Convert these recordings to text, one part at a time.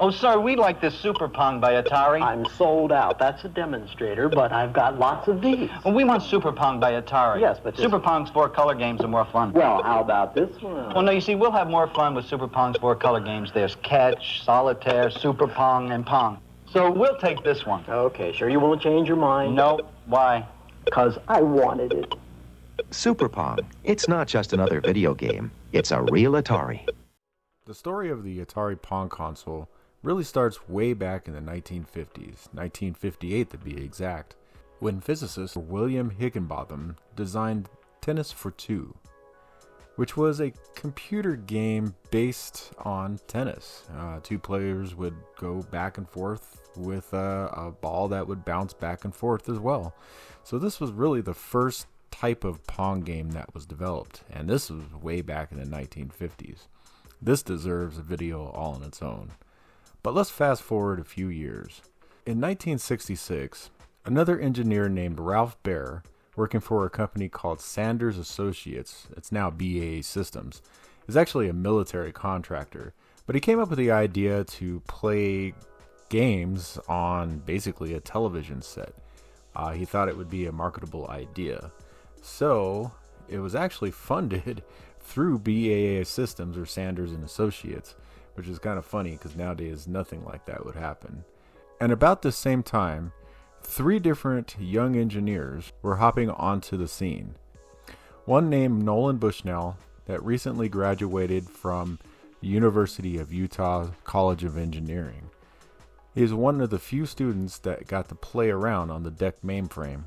Oh, sir, we like this Super Pong by Atari. I'm sold out. That's a demonstrator, but I've got lots of these. Well, we want Super Pong by Atari. Yes, but Super Pong's 4-color games are more fun. Well, how about this one? Well, no, you see, we'll have more fun with Super Pong's 4-color games. There's Catch, Solitaire, Super Pong, and Pong. So we'll take this one. Okay, sure you won't change your mind? No. Why? Because I wanted it. Super Pong. It's not just another video game. It's a real Atari. The story of the Atari Pong console really starts way back in the 1950s, 1958 to be exact, when physicist William Higginbotham designed Tennis for Two, which was a computer game based on tennis. Two players would go back and forth with a ball that would bounce back and forth as well. So this was really the first type of Pong game that was developed, and this was way back in the 1950s. This deserves a video all on its own. But let's fast forward a few years. In 1966, another engineer named Ralph Baer, working for a company called Sanders Associates, it's now BAE Systems, is actually a military contractor, but he came up with the idea to play games on basically a television set. He thought it would be a marketable idea. So it was actually funded through BAE Systems or Sanders and Associates, which is kind of funny because nowadays nothing like that would happen. And about the same time, 3 different young engineers were hopping onto the scene. One named Nolan Bushnell that recently graduated from the University of Utah College of Engineering. He is one of the few students that got to play around on the DEC mainframe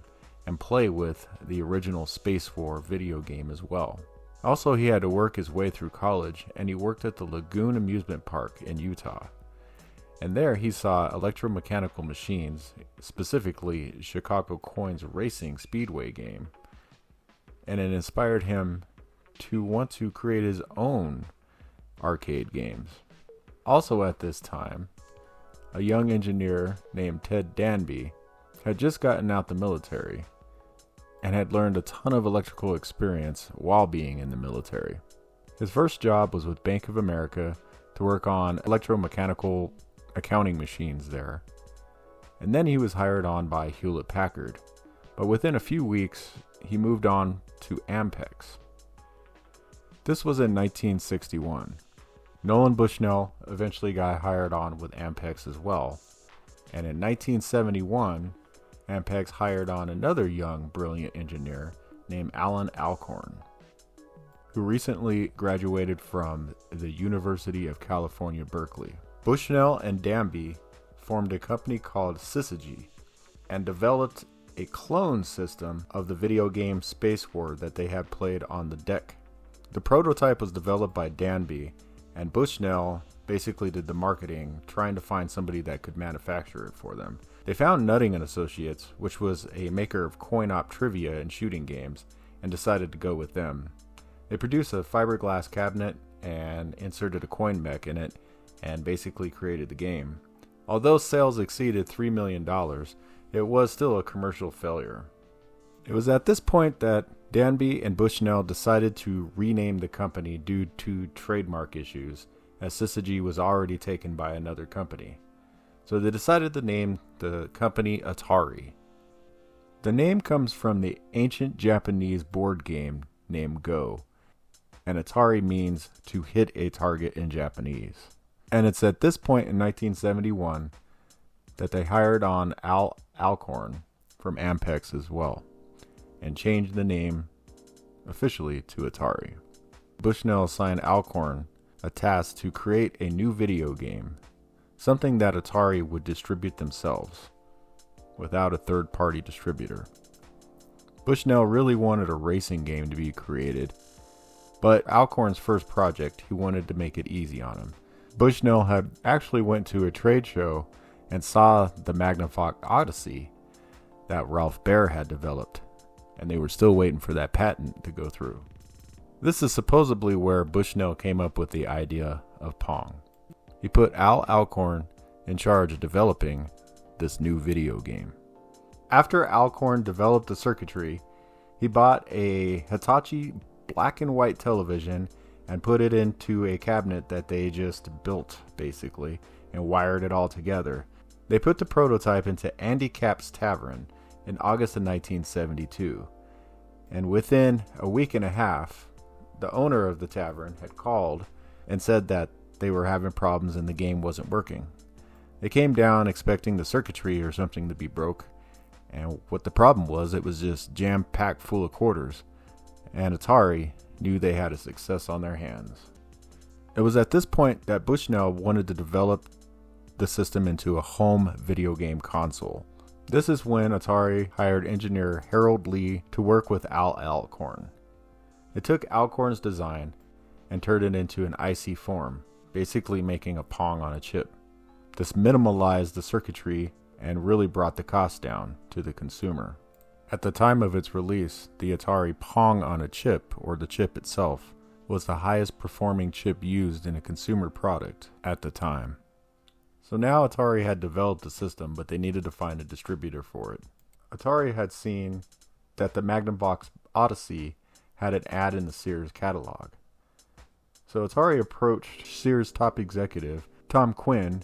and play with the original Space War video game as well. Also, he had to work his way through college, and he worked at the Lagoon Amusement Park in Utah. And there he saw electromechanical machines, specifically Chicago Coins Racing Speedway game. And it inspired him to want to create his own arcade games. Also at this time, a young engineer named Ted Danby had just gotten out the military and had learned a ton of electrical experience while being in the military. His first job was with Bank of America to work on electromechanical accounting machines there. And then he was hired on by Hewlett Packard. But within a few weeks, he moved on to Ampex. This was in 1961. Nolan Bushnell eventually got hired on with Ampex as well. And in 1971, Ampex hired on another young, brilliant engineer named Alan Alcorn, who recently graduated from the University of California, Berkeley. Bushnell and Danby formed a company called Syzygy and developed a clone system of the video game Space War that they had played on the DEC. The prototype was developed by Danby, and Bushnell basically did the marketing, trying to find somebody that could manufacture it for them. They found Nutting and Associates, which was a maker of coin-op trivia and shooting games, and decided to go with them. They produced a fiberglass cabinet and inserted a coin mech in it, and basically created the game. Although sales exceeded $3 million, it was still a commercial failure. It was at this point that Danby and Bushnell decided to rename the company due to trademark issues, as Syzygy was already taken by another company. So they decided to name the company Atari. The name comes from the ancient Japanese board game named Go, and Atari means to hit a target in Japanese. And it's at this point in 1971 that they hired on Al Alcorn from Ampex as well, and changed the name officially to Atari. Bushnell assigned Alcorn a task to create a new video game, something that Atari would distribute themselves, without a third-party distributor. Bushnell really wanted a racing game to be created, but Alcorn's first project, he wanted to make it easy on him. Bushnell had actually went to a trade show and saw the Magnafox Odyssey that Ralph Baer had developed, and they were still waiting for that patent to go through. This is supposedly where Bushnell came up with the idea of Pong. He put Al Alcorn in charge of developing this new video game. After Alcorn developed the circuitry, he bought a Hitachi black and white television and put it into a cabinet that they just built, basically, and wired it all together. They put the prototype into Andy Capp's Tavern in August of 1972, and within a week and a half, the owner of the tavern had called and said that they were having problems and the game wasn't working. They came down expecting the circuitry or something to be broke, and what the problem was, it was just jam-packed full of quarters, and Atari knew they had a success on their hands. It was at this point that Bushnell wanted to develop the system into a home video game console. This is when Atari hired engineer Harold Lee to work with Al Alcorn. They took Alcorn's design and turned it into an IC form, basically making a Pong on a chip. This minimalized the circuitry and really brought the cost down to the consumer. At the time of its release, the Atari Pong on a chip, or the chip itself, was the highest performing chip used in a consumer product at the time. So now Atari had developed the system, but they needed to find a distributor for it. Atari had seen that the Magnavox Odyssey had an ad in the Sears catalog. So Atari approached Sears' top executive, Tom Quinn,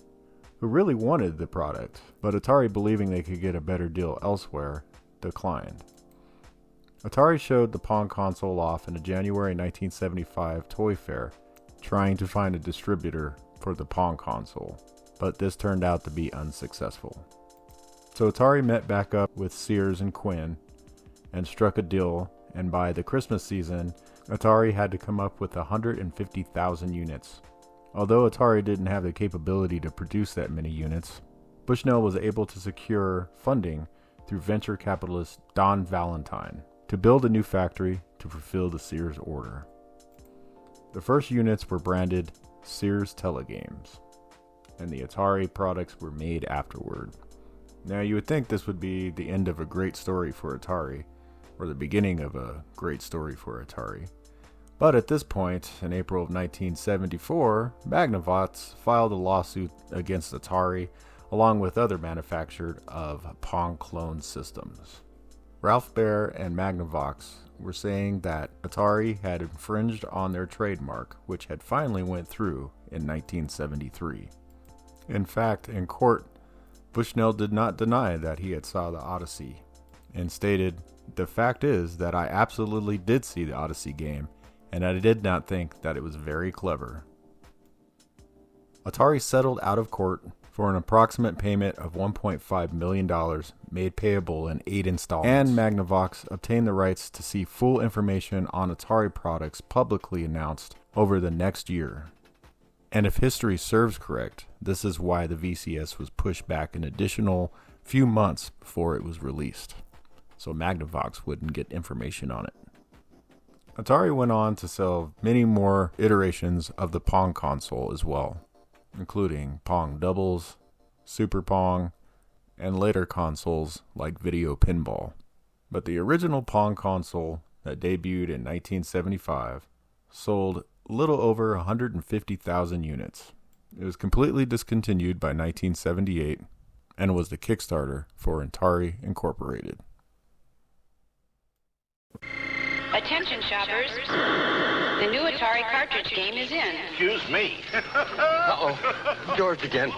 who really wanted the product, but Atari, believing they could get a better deal elsewhere, declined. Atari showed the Pong console off in a January 1975 toy fair, trying to find a distributor for the Pong console, but this turned out to be unsuccessful. So Atari met back up with Sears and Quinn and struck a deal, and by the Christmas season, Atari had to come up with 150,000 units. Although Atari didn't have the capability to produce that many units, Bushnell was able to secure funding through venture capitalist Don Valentine to build a new factory to fulfill the Sears order. The first units were branded Sears Telegames, and the Atari products were made afterward. Now you would think this would be the end of a great story for Atari, or the beginning of a great story for Atari. But at this point, in April of 1974, Magnavox filed a lawsuit against Atari, along with other manufacturers of Pong clone systems. Ralph Baer and Magnavox were saying that Atari had infringed on their trademark, which had finally went through in 1973. In fact, in court, Bushnell did not deny that he had saw the Odyssey, and stated, "The fact is that I absolutely did see the Odyssey game, and I did not think that it was very clever." Atari settled out of court for an approximate payment of $1.5 million made payable in 8 installments, and Magnavox obtained the rights to see full information on Atari products publicly announced over the next year. And if history serves correct, this is why the VCS was pushed back an additional few months before it was released, so Magnavox wouldn't get information on it. Atari went on to sell many more iterations of the Pong console as well, including Pong Doubles, Super Pong, and later consoles like Video Pinball. But the original Pong console that debuted in 1975 sold little over 150,000 units. It was completely discontinued by 1978 and was the Kickstarter for Atari Incorporated. Attention shoppers, the new Atari cartridge game is in. Excuse me. Uh-oh, George again.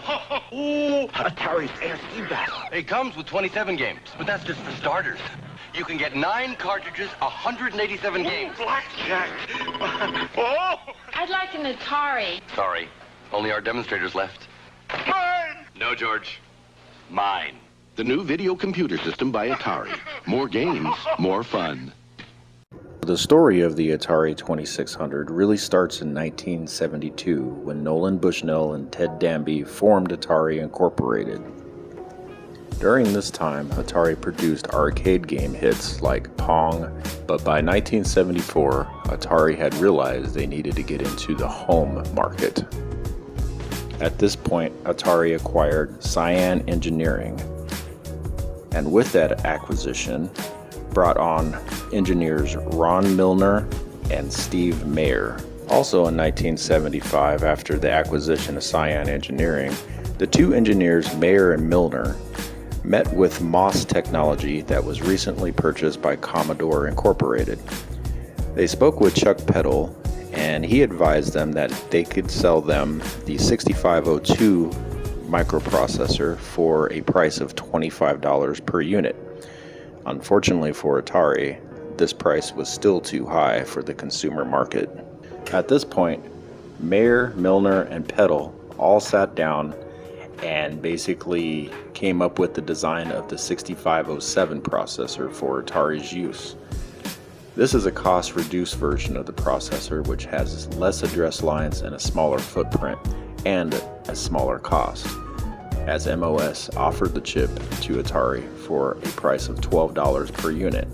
Ooh, Atari's ASCII battle. It comes with 27 games, but that's just for starters. You can get 9 cartridges, 187 games. Blackjack. Oh! I'd like an Atari. Sorry, only our demonstrators left. Mine! No, George. Mine. The new video computer system by Atari. More games, more fun. The story of the Atari 2600 really starts in 1972 when Nolan Bushnell and Ted Danby formed Atari Incorporated. During this time, Atari produced arcade game hits like Pong, but by 1974, Atari had realized they needed to get into the home market. At this point, Atari acquired Cyan Engineering, and with that acquisition, brought on engineers Ron Milner and Steve Mayer. Also in 1975, after the acquisition of Cyan Engineering, the two engineers Mayer and Milner met with MOS technology that was recently purchased by Commodore Incorporated. They spoke with Chuck Peddle, and he advised them that they could sell them the 6502 microprocessor for a price of $25 per unit. Unfortunately for Atari, this price was still too high for the consumer market. At this point, Mayer, Milner, and Peddle all sat down and basically came up with the design of the 6507 processor for Atari's use. This is a cost-reduced version of the processor which has less address lines and a smaller footprint and a smaller cost, as MOS offered the chip to Atari for a price of $12 per unit.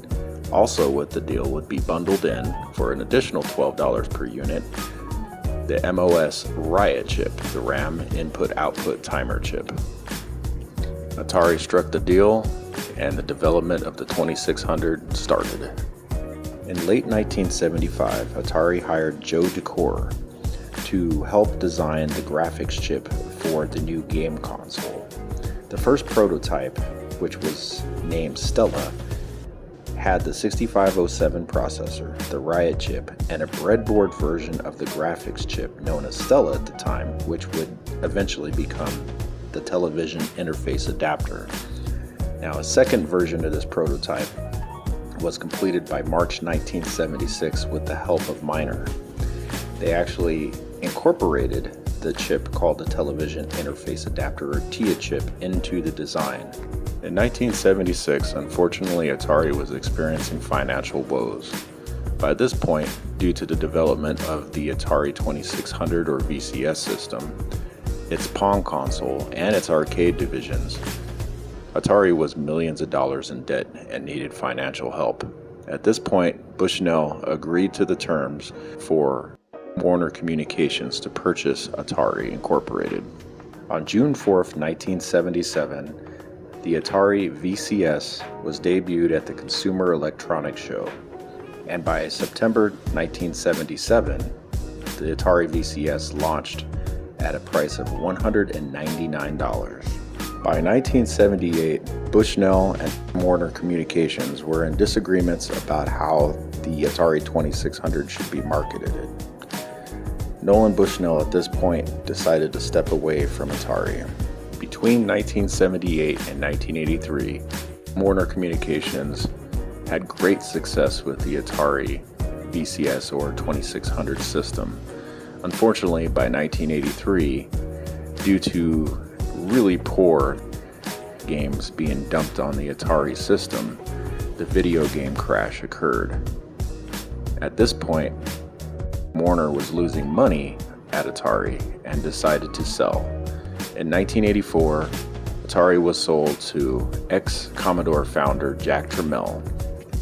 Also with the deal would be bundled in for an additional $12 per unit the MOS Riot chip, the RAM input-output timer chip. Atari struck the deal and the development of the 2600 started. In late 1975, Atari hired Joe Decore to help design the graphics chip for the new game console. The first prototype, which was named Stella, had the 6507 processor, the Riot chip, and a breadboard version of the graphics chip known as Stella at the time, which would eventually become the television interface adapter. Now, a second version of this prototype was completed by March 1976 with the help of Miner. They actually incorporated the chip called the television interface adapter, or TIA chip, into the design. In 1976, unfortunately, Atari was experiencing financial woes. By this point, due to the development of the Atari 2600 or VCS system, its Pong console, and its arcade divisions, Atari was millions of dollars in debt and needed financial help. At this point, Bushnell agreed to the terms for Warner Communications to purchase Atari Incorporated. On June 4th, 1977, the Atari VCS was debuted at the Consumer Electronics Show, and by September 1977, the Atari VCS launched at a price of $199. By 1978, Bushnell and Warner Communications were in disagreements about how the Atari 2600 should be marketed. Nolan Bushnell at this point decided to step away from Atari. Between 1978 and 1983, Warner Communications had great success with the Atari VCS or 2600 system. Unfortunately, by 1983, due to really poor games being dumped on the Atari system, the video game crash occurred. At this point, Warner was losing money at Atari and decided to sell. In 1984, Atari was sold to ex-Commodore founder Jack Tramiel.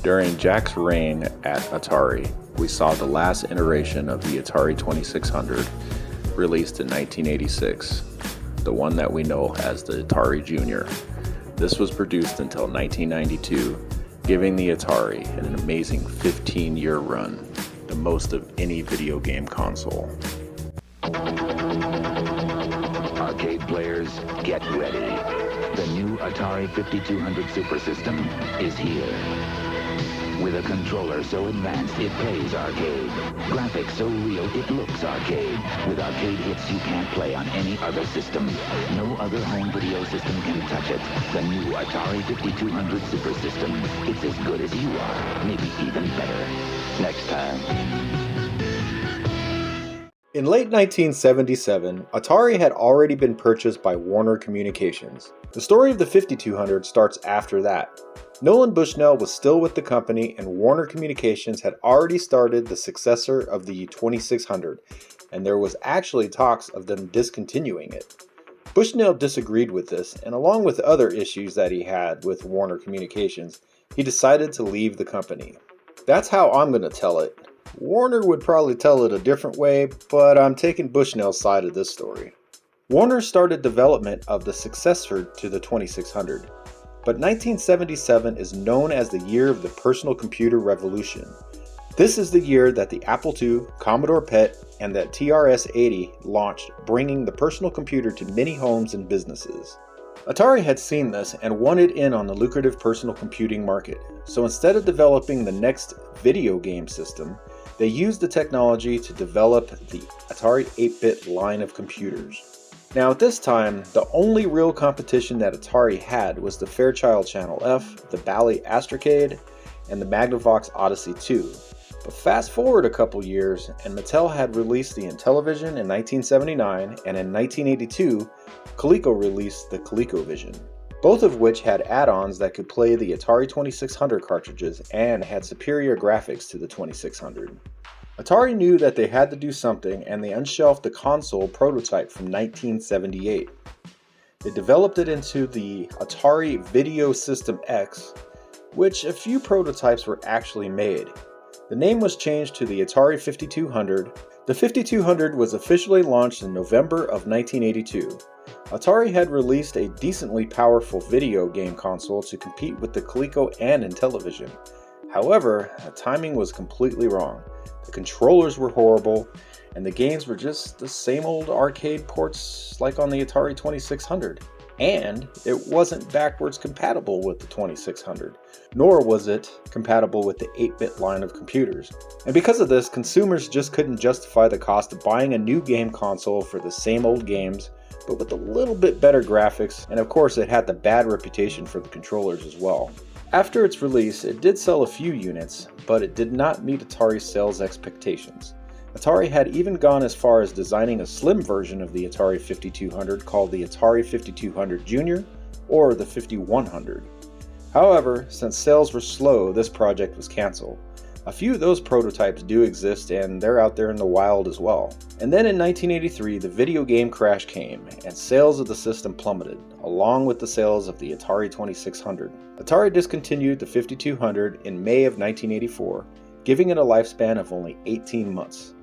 During Jack's reign at Atari, we saw the last iteration of the Atari 2600 released in 1986, the one that we know as the Atari Junior. This was produced until 1992, giving the Atari an amazing 15-year run, the most of any video game console. Arcade players, get ready. The new Atari 5200 Super System is here. With a controller so advanced it plays arcade. Graphics so real it looks arcade. With arcade hits you can't play on any other system. No other home video system can touch it. The new Atari 5200 Super System. It's as good as you are, maybe even better. Next time. In late 1977, Atari had already been purchased by Warner Communications. The story of the 5200 starts after that. Nolan Bushnell was still with the company, and Warner Communications had already started the successor of the 2600, and there was actually talks of them discontinuing it. Bushnell disagreed with this, and along with other issues that he had with Warner Communications, he decided to leave the company. That's how I'm going to tell it. Warner would probably tell it a different way, but I'm taking Bushnell's side of this story. Warner started development of the successor to the 2600, but 1977 is known as the year of the personal computer revolution. This is the year that the Apple II, Commodore PET, and the TRS-80 launched, bringing the personal computer to many homes and businesses. Atari had seen this and wanted in on the lucrative personal computing market, so instead of developing the next video game system, they used the technology to develop the Atari 8-bit line of computers. Now at this time, the only real competition that Atari had was the Fairchild Channel F, the Bally Astrocade, and the Magnavox Odyssey 2. But fast forward a couple years, and Mattel had released the Intellivision in 1979, and in 1982, Coleco released the ColecoVision, both of which had add-ons that could play the Atari 2600 cartridges and had superior graphics to the 2600. Atari knew that they had to do something, and they unshelved the console prototype from 1978. They developed it into the Atari Video System X, which a few prototypes were actually made. The name was changed to the Atari 5200. The 5200 was officially launched in November of 1982. Atari had released a decently powerful video game console to compete with the Coleco and Intellivision. However, the timing was completely wrong. The controllers were horrible, and the games were just the same old arcade ports like on the Atari 2600. And it wasn't backwards compatible with the 2600, nor was it compatible with the 8-bit line of computers. And because of this, consumers just couldn't justify the cost of buying a new game console for the same old games, but with a little bit better graphics, and of course it had the bad reputation for the controllers as well. After its release, it did sell a few units, but it did not meet Atari's sales expectations. Atari had even gone as far as designing a slim version of the Atari 5200 called the Atari 5200 Junior or the 5100. However, since sales were slow, this project was canceled. A few of those prototypes do exist, and they're out there in the wild as well. And then in 1983, the video game crash came, and sales of the system plummeted, along with the sales of the Atari 2600. Atari discontinued the 5200 in May of 1984, giving it a lifespan of only 18 months.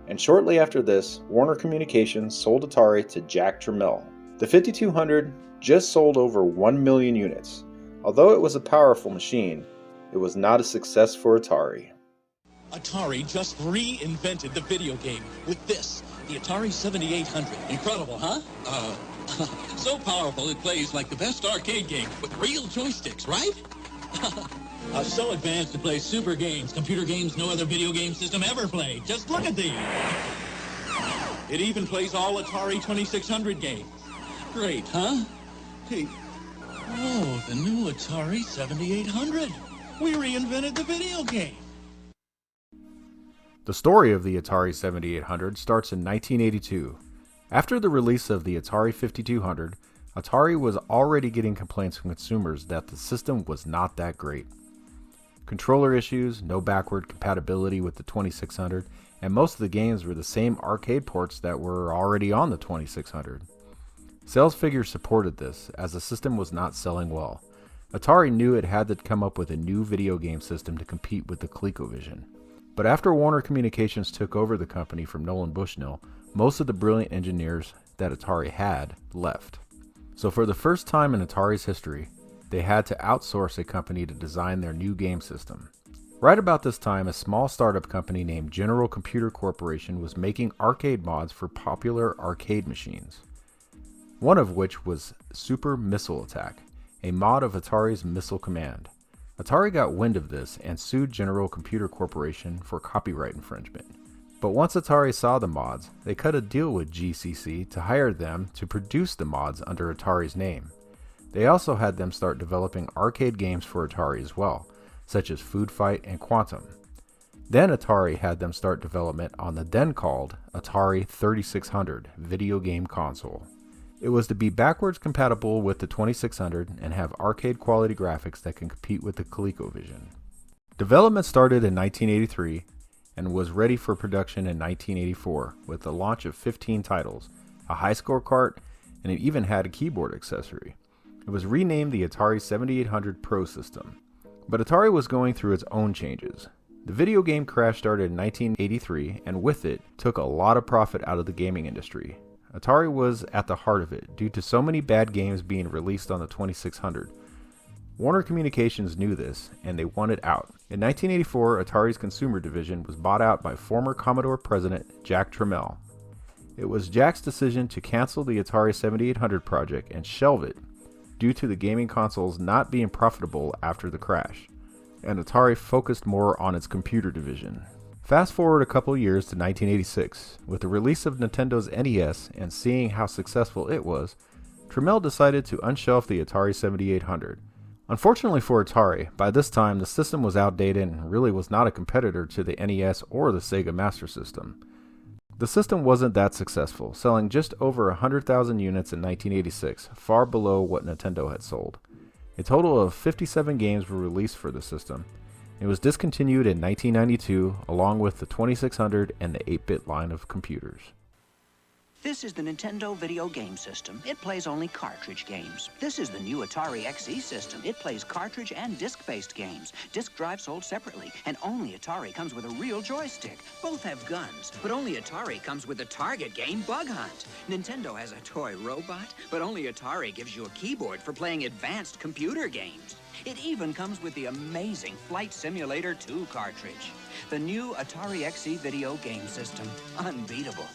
And shortly after this, Warner Communications sold Atari to Jack Tramiel. The 5200 just sold over 1 million units. Although it was a powerful machine, it was not a success for Atari. Atari just reinvented the video game with this, the Atari 7800. Incredible, huh? So powerful it plays like the best arcade game with real joysticks, right? So advanced it plays super games, computer games no other video game system ever played. Just look at these. It even plays all Atari 2600 games. Great, huh? Hey, oh, the new Atari 7800. We reinvented the video game. The story of the Atari 7800 starts in 1982. After the release of the Atari 5200, Atari was already getting complaints from consumers that the system was not that great. Controller issues, no backward compatibility with the 2600, and most of the games were the same arcade ports that were already on the 2600. Sales figures supported this, as the system was not selling well. Atari knew it had to come up with a new video game system to compete with the ColecoVision. But after Warner Communications took over the company from Nolan Bushnell, most of the brilliant engineers that Atari had left. So for the first time in Atari's history, they had to outsource a company to design their new game system. Right about this time, a small startup company named General Computer Corporation was making arcade mods for popular arcade machines. One of which was Super Missile Attack, a mod of Atari's Missile Command. Atari got wind of this and sued General Computer Corporation for copyright infringement. But once Atari saw the mods, they cut a deal with GCC to hire them to produce the mods under Atari's name. They also had them start developing arcade games for Atari as well, such as Food Fight and Quantum. Then Atari had them start development on the then called Atari 3600 video game console. It was to be backwards compatible with the 2600 and have arcade quality graphics that can compete with the ColecoVision. Development started in 1983 and was ready for production in 1984 with the launch of 15 titles, a high score cart, and it even had a keyboard accessory. It was renamed the Atari 7800 Pro System. But Atari was going through its own changes. The video game crash started in 1983 and with it took a lot of profit out of the gaming industry. Atari was at the heart of it due to so many bad games being released on the 2600. Warner Communications knew this and they wanted out. In 1984, Atari's consumer division was bought out by former Commodore president Jack Tramiel. It was Jack's decision to cancel the Atari 7800 project and shelve it due to the gaming consoles not being profitable after the crash, and Atari focused more on its computer division. Fast forward a couple years to 1986. With the release of Nintendo's NES and seeing how successful it was, Trammell decided to unshelf the Atari 7800. Unfortunately for Atari, by this time the system was outdated and really was not a competitor to the NES or the Sega Master System. The system wasn't that successful, selling just over 100,000 units in 1986, far below what Nintendo had sold. A total of 57 games were released for the system. It was discontinued in 1992, along with the 2600 and the 8-bit line of computers. This is the Nintendo video game system. It plays only cartridge games. This is the new Atari XE system. It plays cartridge and disc-based games. Disc drive sold separately, and only Atari comes with a real joystick. Both have guns, but only Atari comes with the target game Bug Hunt. Nintendo has a toy robot, but only Atari gives you a keyboard for playing advanced computer games. It even comes with the amazing Flight Simulator 2 cartridge. The new Atari XE video game system. Unbeatable.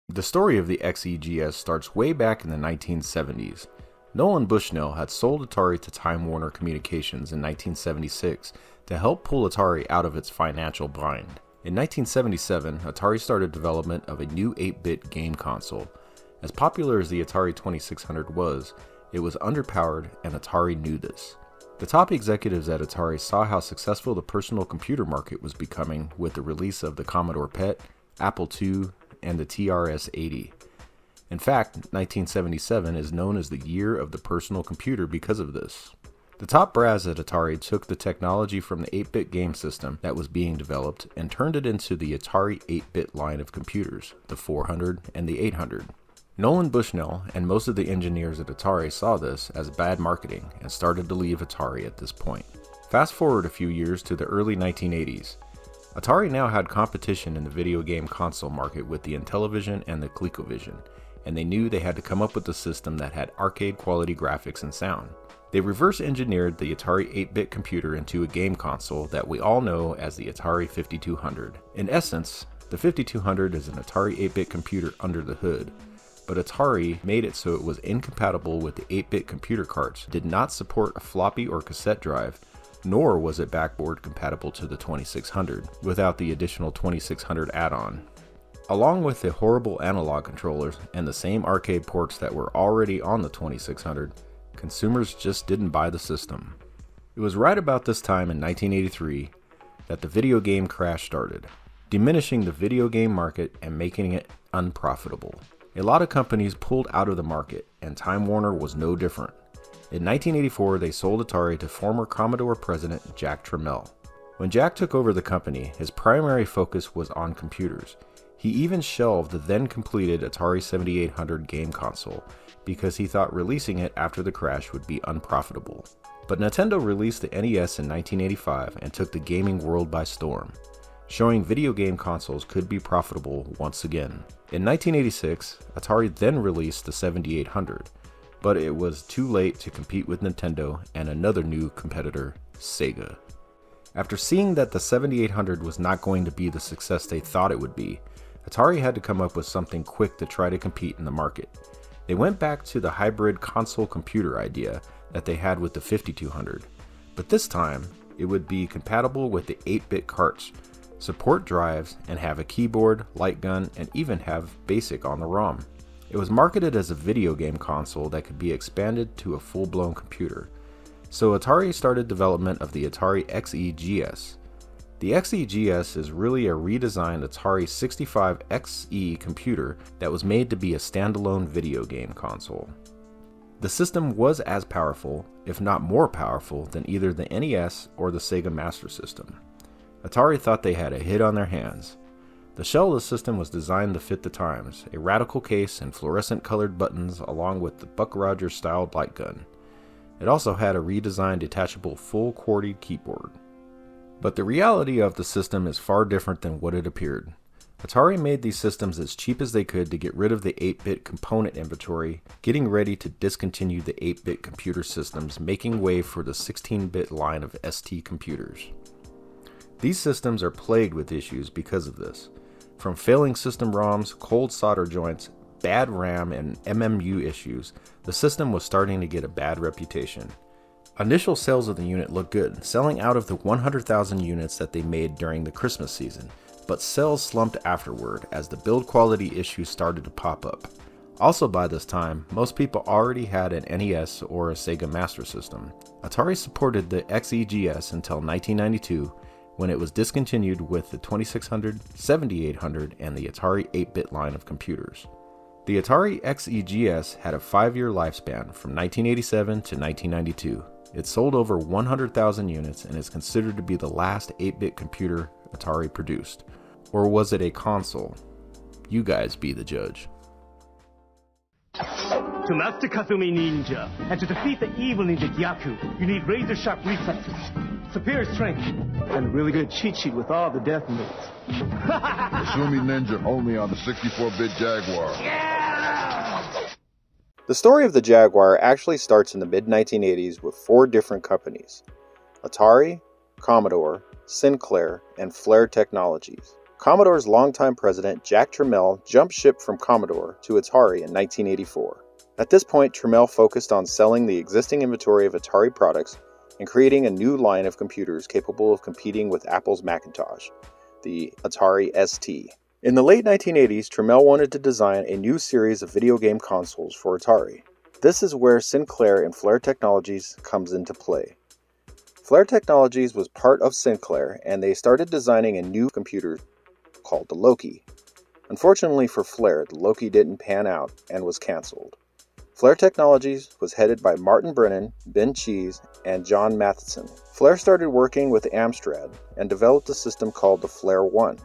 The story of the XEGS starts way back in the 1970s. Nolan Bushnell had sold Atari to Time Warner Communications in 1976 to help pull Atari out of its financial bind. In 1977, Atari started development of a new 8-bit game console. As popular as the Atari 2600 was, it was underpowered, and Atari knew this. The top executives at Atari saw how successful the personal computer market was becoming with the release of the Commodore PET, Apple II, and the TRS-80. In fact, 1977 is known as the year of the personal computer because of this. The top brass at Atari took the technology from the 8-bit game system that was being developed and turned it into the Atari 8-bit line of computers, the 400 and the 800. Nolan Bushnell and most of the engineers at Atari saw this as bad marketing and started to leave Atari at this point. Fast forward a few years to the early 1980s. Atari now had competition in the video game console market with the Intellivision and the ColecoVision, and they knew they had to come up with a system that had arcade-quality graphics and sound. They reverse-engineered the Atari 8-bit computer into a game console that we all know as the Atari 5200. In essence, the 5200 is an Atari 8-bit computer under the hood, but Atari made it so it was incompatible with the 8-bit computer carts, did not support a floppy or cassette drive, nor was it backboard compatible to the 2600 without the additional 2600 add-on. Along with the horrible analog controllers and the same arcade ports that were already on the 2600, consumers just didn't buy the system. It was right about this time in 1983 that the video game crash started, diminishing the video game market and making it unprofitable. A lot of companies pulled out of the market, and Time Warner was no different. In 1984, they sold Atari to former Commodore president Jack Trammell. When Jack took over the company, his primary focus was on computers. He even shelved the then completed Atari 7800 game console because he thought releasing it after the crash would be unprofitable. But Nintendo released the NES in 1985 and took the gaming world by storm, showing video game consoles could be profitable once again. In 1986, Atari then released the 7800, but it was too late to compete with Nintendo and another new competitor, Sega. After seeing that the 7800 was not going to be the success they thought it would be, Atari had to come up with something quick to try to compete in the market. They went back to the hybrid console computer idea that they had with the 5200, but this time it would be compatible with the 8-bit carts, support drives, and have a keyboard, light gun, and even have BASIC on the ROM. It was marketed as a video game console that could be expanded to a full-blown computer. So Atari started development of the Atari XEGS. The XEGS is really a redesigned Atari 65 XE computer that was made to be a standalone video game console. The system was as powerful, if not more powerful, than either the NES or the Sega Master System. Atari thought they had a hit on their hands. The shell of the system was designed to fit the times, a radical case and fluorescent colored buttons along with the Buck Rogers styled light gun. It also had a redesigned detachable full QWERTY keyboard. But the reality of the system is far different than what it appeared. Atari made these systems as cheap as they could to get rid of the 8-bit component inventory, getting ready to discontinue the 8-bit computer systems, making way for the 16-bit line of ST computers. These systems are plagued with issues because of this. From failing system ROMs, cold solder joints, bad RAM, and MMU issues, the system was starting to get a bad reputation. Initial sales of the unit looked good, selling out of the 100,000 units that they made during the Christmas season, but sales slumped afterward as the build quality issues started to pop up. Also by this time, most people already had an NES or a Sega Master System. Atari supported the XEGS until 1992, when it was discontinued with the 2600, 7800, and the Atari 8-bit line of computers. The Atari XEGS had a 5-year lifespan from 1987 to 1992. It sold over 100,000 units and is considered to be the last 8-bit computer Atari produced. Or was it a console? You guys be the judge. To master Kazumi Ninja and to defeat the evil ninja Gyaku, you need razor-sharp reflexes, superior strength, and a really good cheat sheet with all the death moves. Kazumi Ninja only on the 64-bit Jaguar. Yeah! The story of the Jaguar actually starts in the mid-1980s with 4 different companies: Atari, Commodore, Sinclair, and Flair Technologies. Commodore's longtime president, Jack Tramiel, jumped ship from Commodore to Atari in 1984. At this point, Tramiel focused on selling the existing inventory of Atari products and creating a new line of computers capable of competing with Apple's Macintosh, the Atari ST. In the late 1980s, Tramiel wanted to design a new series of video game consoles for Atari. This is where Sinclair and Flair Technologies comes into play. Flair Technologies was part of Sinclair, and they started designing a new computer called the Loki. Unfortunately for Flair, the Loki didn't pan out and was cancelled. Flair Technologies was headed by Martin Brennan, Ben Cheese, and John Matheson. Flair started working with Amstrad and developed a system called the Flair 1.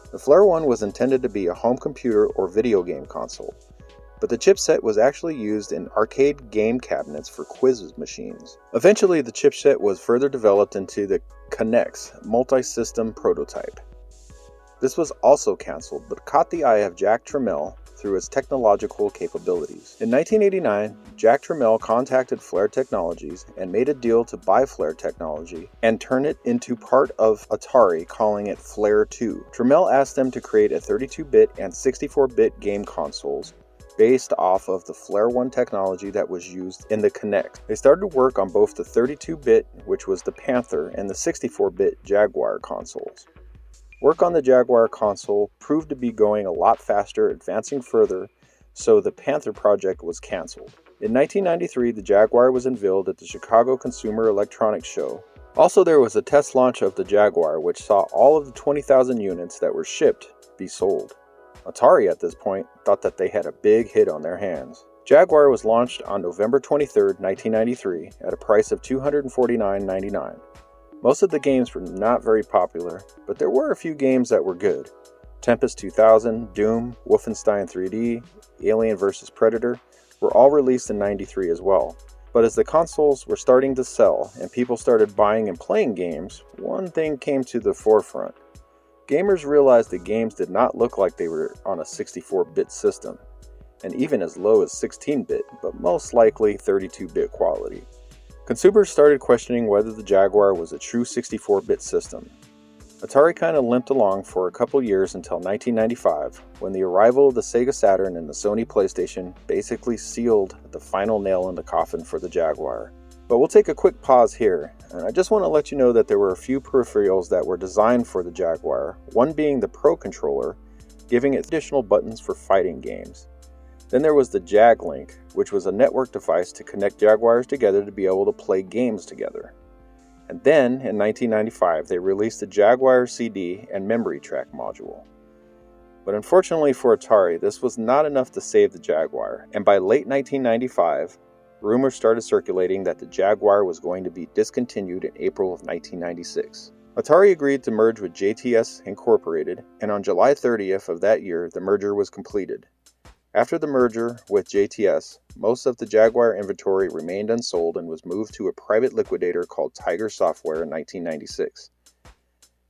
The Flair 1 was intended to be a home computer or video game console, but the chipset was actually used in arcade game cabinets for quiz machines. Eventually, the chipset was further developed into the Connex multi-system prototype. This was also cancelled, but caught the eye of Jack Tramiel through its technological capabilities. In 1989, Jack Tramiel contacted Flair Technologies and made a deal to buy Flair Technology and turn it into part of Atari, calling it Flair 2. Tramiel asked them to create a 32-bit and 64-bit game consoles based off of the Flair 1 technology that was used in the Kinect. They started work on both the 32-bit, which was the Panther, and the 64-bit Jaguar consoles. Work on the Jaguar console proved to be going a lot faster, advancing further, so the Panther project was cancelled. In 1993, the Jaguar was unveiled at the Chicago Consumer Electronics Show. Also, there was a test launch of the Jaguar, which saw all of the 20,000 units that were shipped be sold. Atari at this point thought that they had a big hit on their hands. Jaguar was launched on November 23, 1993, at a price of $249.99. Most of the games were not very popular, but there were a few games that were good. Tempest 2000, Doom, Wolfenstein 3D, Alien vs. Predator were all released in '93 as well. But as the consoles were starting to sell and people started buying and playing games, one thing came to the forefront. Gamers realized that games did not look like they were on a 64-bit system, and even as low as 16-bit, but most likely 32-bit quality. Consumers started questioning whether the Jaguar was a true 64-bit system. Atari kind of limped along for a couple years until 1995, when the arrival of the Sega Saturn and the Sony PlayStation basically sealed the final nail in the coffin for the Jaguar. But we'll take a quick pause here, and I just want to let you know that there were a few peripherals that were designed for the Jaguar, one being the Pro Controller, giving it additional buttons for fighting games. Then there was the JagLink, which was a network device to connect Jaguars together to be able to play games together. And then, in 1995, they released the Jaguar CD and memory track module. But unfortunately for Atari, this was not enough to save the Jaguar, and by late 1995, rumors started circulating that the Jaguar was going to be discontinued in April of 1996. Atari agreed to merge with JTS Incorporated, and on July 30th of that year, the merger was completed. After the merger with JTS, most of the Jaguar inventory remained unsold and was moved to a private liquidator called Tiger Software in 1996.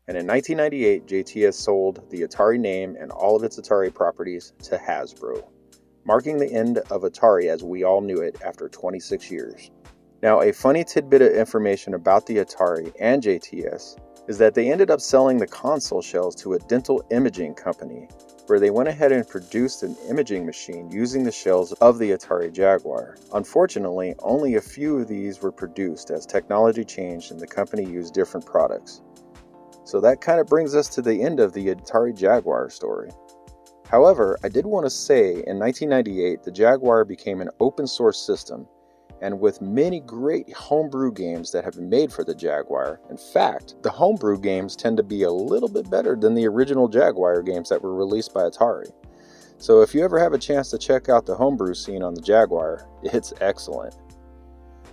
And in 1998, JTS sold the Atari name and all of its Atari properties to Hasbro, marking the end of Atari as we all knew it after 26 years. Now, a funny tidbit of information about the Atari and JTS is that they ended up selling the console shells to a dental imaging company where they went ahead and produced an imaging machine using the shells of the Atari Jaguar. Unfortunately, only a few of these were produced as technology changed and the company used different products. So that kind of brings us to the end of the Atari Jaguar story. However, I did want to say in 1998 the Jaguar became an open source system, and with many great homebrew games that have been made for the Jaguar. In fact, the homebrew games tend to be a little bit better than the original Jaguar games that were released by Atari. So if you ever have a chance to check out the homebrew scene on the Jaguar, it's excellent.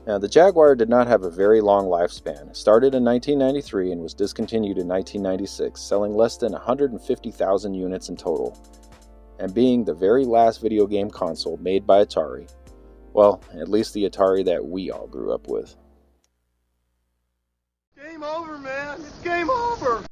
Now, the Jaguar did not have a very long lifespan. It started in 1993 and was discontinued in 1996, selling less than 150,000 units in total, and being the very last video game console made by Atari. Well, at least the Atari that we all grew up with. Game over, man. It's game over.